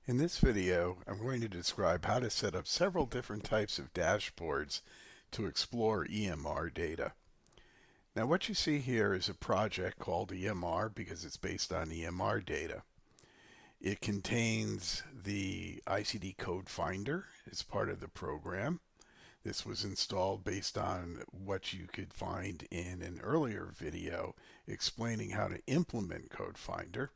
In this video, I'm going to describe how to set up several different types of dashboards to explore EMR data. Now, what you see here is a project called EMR because it's based on EMR data. It contains the ICD code finder as part of the program. This was installed based on what you could find in an earlier video explaining how to implement code finder.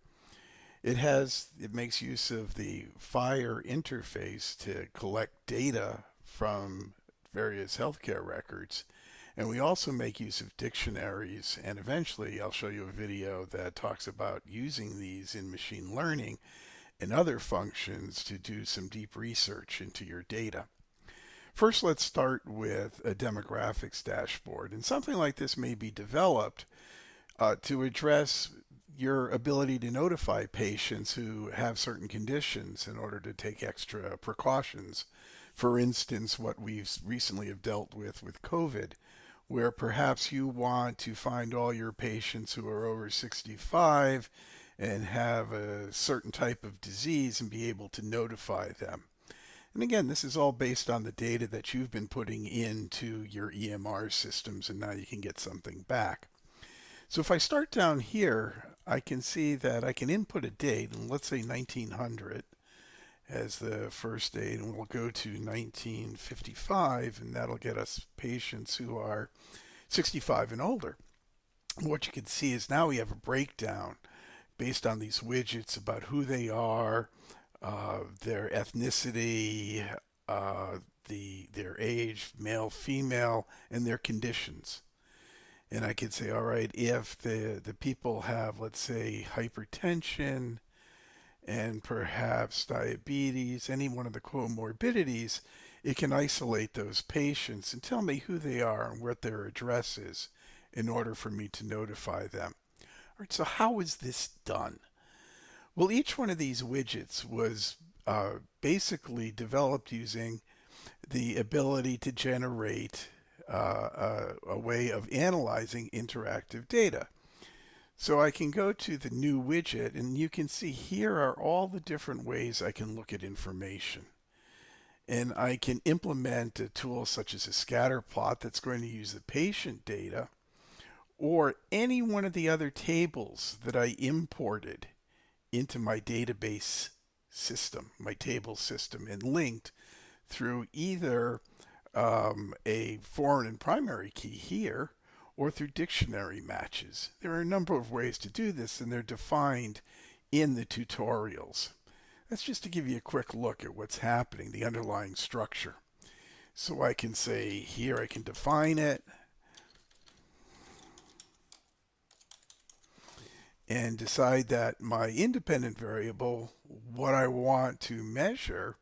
It makes use of the FHIR interface to collect data from various healthcare records. And we also make use of dictionaries. And eventually I'll show you a video that talks about using these in machine learning and other functions to do some deep research into your data. First, let's start with a demographics dashboard. And something like this may be developed to address your ability to notify patients who have certain conditions in order to take extra precautions. For instance, what we've recently have dealt with COVID, where perhaps you want to find all your patients who are over 65 and have a certain type of disease and be able to notify them. And again, this is all based on the data that you've been putting into your EMR systems, and now you can get something back. So if I start down here, I can see that I can input a date, and let's say 1900 as the first date, and we'll go to 1955, and that'll get us patients who are 65 and older. What you can see is now we have a breakdown based on these widgets about who they are, their ethnicity, their age, male, female, and their conditions. And I could say, all right, if the people have, let's say, hypertension and perhaps diabetes, any one of the comorbidities, it can isolate those patients and tell me who they are and what their address is in order for me to notify them. All right, so how is this done? Well, each one of these widgets was basically developed using the ability to generate a way of analyzing interactive data. So I can go to the new widget, and you can see here are all the different ways I can look at information. And I can implement a tool such as a scatter plot that's going to use the patient data or any one of the other tables that I imported into my database system, my table system, and linked through either a foreign and primary key here or through dictionary matches. There are a number of ways to do this, and they're defined in the tutorials. That's just to give you a quick look at what's happening, the underlying structure. So I can say here I can define it and decide that my independent variable, what I want to measure,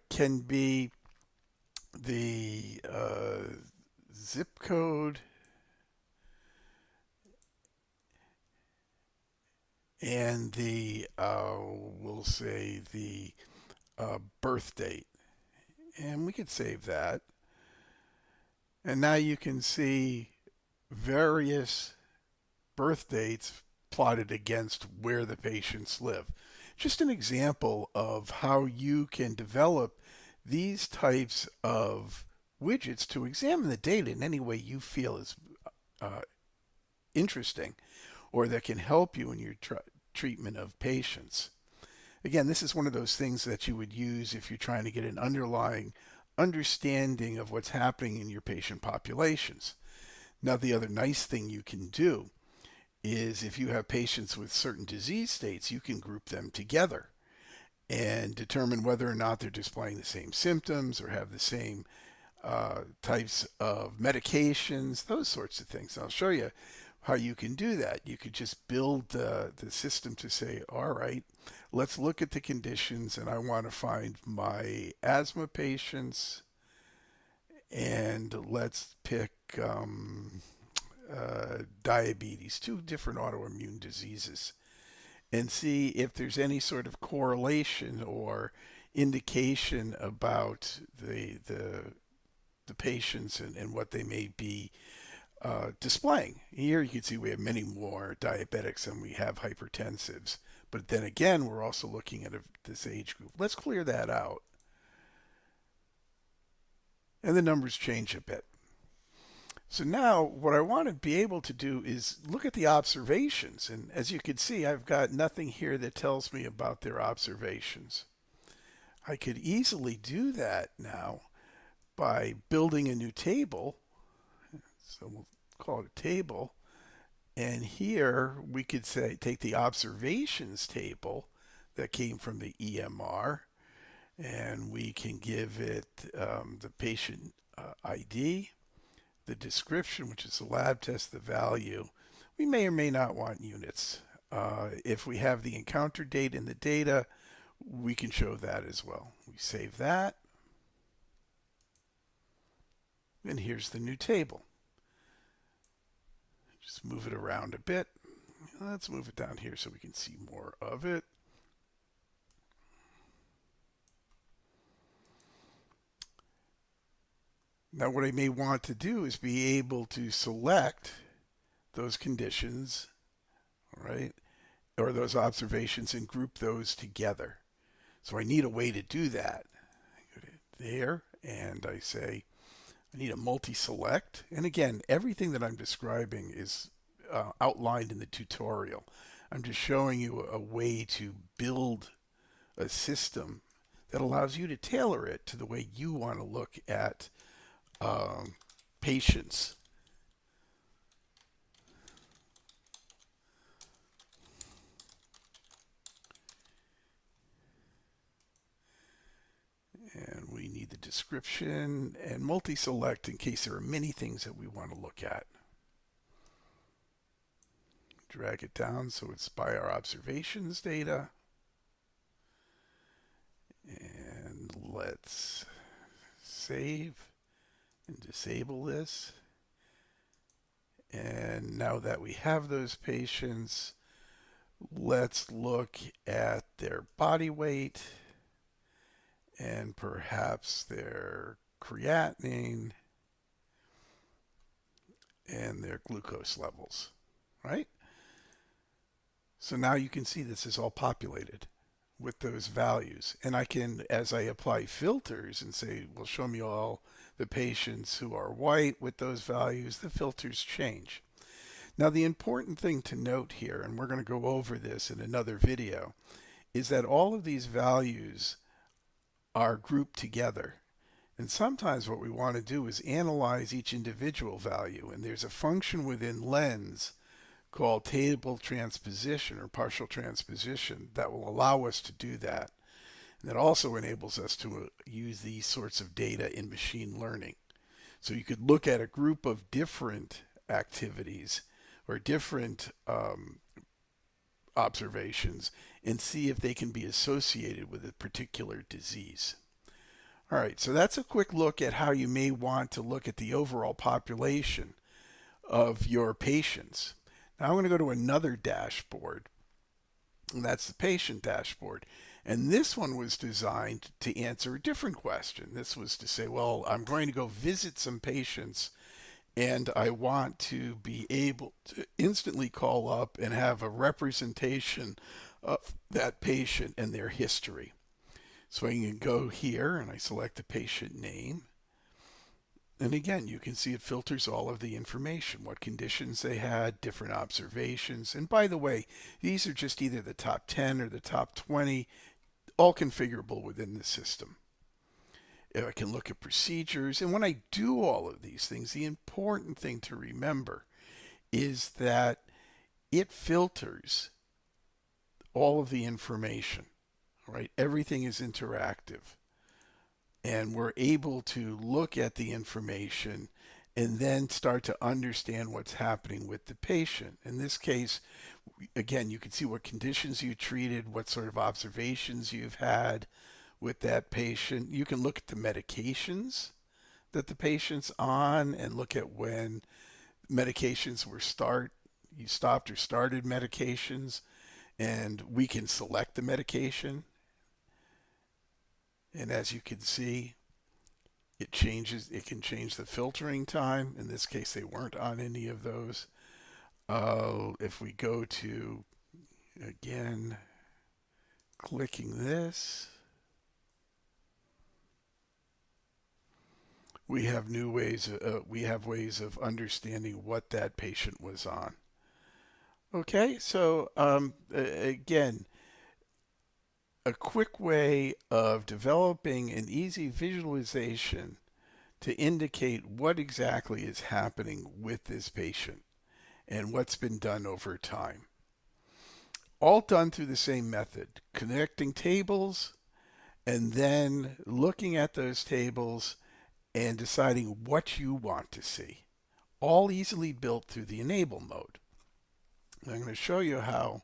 can be the zip code and the we'll say the birth date, and we could save that. And now you can see various birth dates plotted against where the patients live. Just an example of how you can develop these types of widgets to examine the data in any way you feel is interesting or that can help you in your treatment of patients. Again, this is one of those things that you would use if you're trying to get an underlying understanding of what's happening in your patient populations. Now, the other nice thing you can do is if you have patients with certain disease states, you can group them together and determine whether or not they're displaying the same symptoms or have the same types of medications, those sorts of things. And I'll show you how you can do that. You could just build the system to say, all right, let's look at the conditions, and I want to find my asthma patients, and let's pick diabetes, two different autoimmune diseases, and see if there's any sort of correlation or indication about the patients and what they may be displaying. Here you can see we have many more diabetics than we have hypertensives, But then again, we're also looking at this age group. Let's clear that out. And the numbers change a bit. So now what I want to be able to do is look at the observations. And as you can see, I've got nothing here that tells me about their observations. I could easily do that now by building a new table. So we'll call it a table. And here we could say, take the observations table that came from the EMR, and we can give it the patient ID, the description, which is the lab test, the value. We may or may not want units. If we have the encounter date in the data, we can show that as well. We save that. And here's the new table. Just move it around a bit. Let's move it down here so we can see more of it. Now what I may want to do is be able to select those conditions, right, or those observations and group those together. So I need a way to do that. I go to there and I say I need a multi-select. And again, everything that I'm describing is outlined in the tutorial. I'm just showing you a way to build a system that allows you to tailor it to the way you want to look at patients. And we need the description and multi-select in case there are many things that we want to look at. Drag it down so it's by our observations data. And let's save and disable this. And now that we have those patients, let's look at their body weight and perhaps their creatinine and their glucose levels, right? So now you can see this is all populated with those values. And I can, as I apply filters and say, well, show me all the patients who are white with those values, the filters change. Now, the important thing to note here, and we're going to go over this in another video, is that all of these values are grouped together. And sometimes what we want to do is analyze each individual value. And there's a function within Lens called table transposition or partial transposition that will allow us to do that. And that also enables us to use these sorts of data in machine learning. So you could look at a group of different activities or different observations and see if they can be associated with a particular disease. All right, so that's a quick look at how you may want to look at the overall population of your patients. Now I'm going to go to another dashboard, and that's the patient dashboard. And this one was designed to answer a different question. This was to say, well, I'm going to go visit some patients and I want to be able to instantly call up and have a representation of that patient and their history. So I can go here and I select the patient name. And again, you can see it filters all of the information, what conditions they had, different observations. And by the way, these are just either the top 10 or the top 20, all configurable within the system. I can look at procedures. And when I do all of these things, the important thing to remember is that it filters all of the information, right? Everything is interactive. And we're able to look at the information and then start to understand what's happening with the patient. In this case, again, you can see what conditions you treated, what sort of observations you've had with that patient. You can look at the medications that the patient's on and look at when medications you stopped or started medications, and we can select the medication. And as you can see, it can change the filtering time. In this case, they weren't on any of those. If we go to, again, clicking this, we have ways of understanding what that patient was on. Okay, so again, a quick way of developing an easy visualization to indicate what exactly is happening with this patient and what's been done over time. All done through the same method, connecting tables and then looking at those tables and deciding what you want to see. All easily built through the enable mode. I'm going to show you how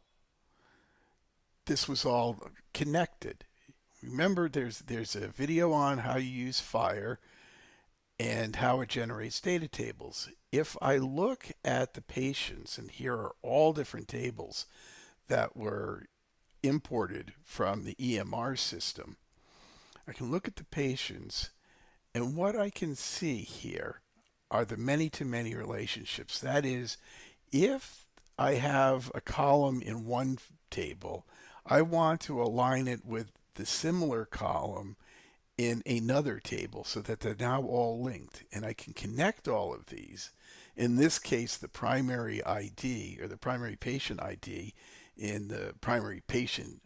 this was all connected. Remember, there's a video on how you use Fire and how it generates data tables. If I look at the patients, and here are all different tables that were imported from the EMR system, I can look at the patients, and what I can see here are the many-to-many relationships. That is, if I have a column in one table, I want to align it with the similar column in another table so that they're now all linked, and I can connect all of these. In this case, the primary ID or the primary patient ID in the primary patient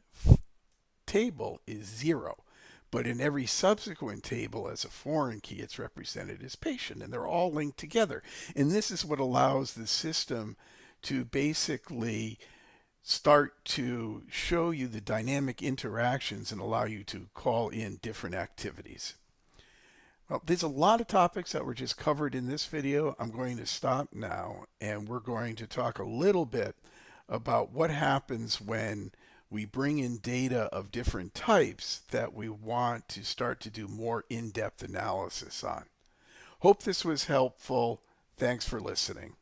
table is 0. But in every subsequent table as a foreign key, it's represented as patient, and they're all linked together. And this is what allows the system to basically start to show you the dynamic interactions and allow you to call in different activities. Well, there's a lot of topics that were just covered in this video. I'm going to stop now, and we're going to talk a little bit about what happens when we bring in data of different types that we want to start to do more in-depth analysis on. Hope this was helpful. Thanks for listening.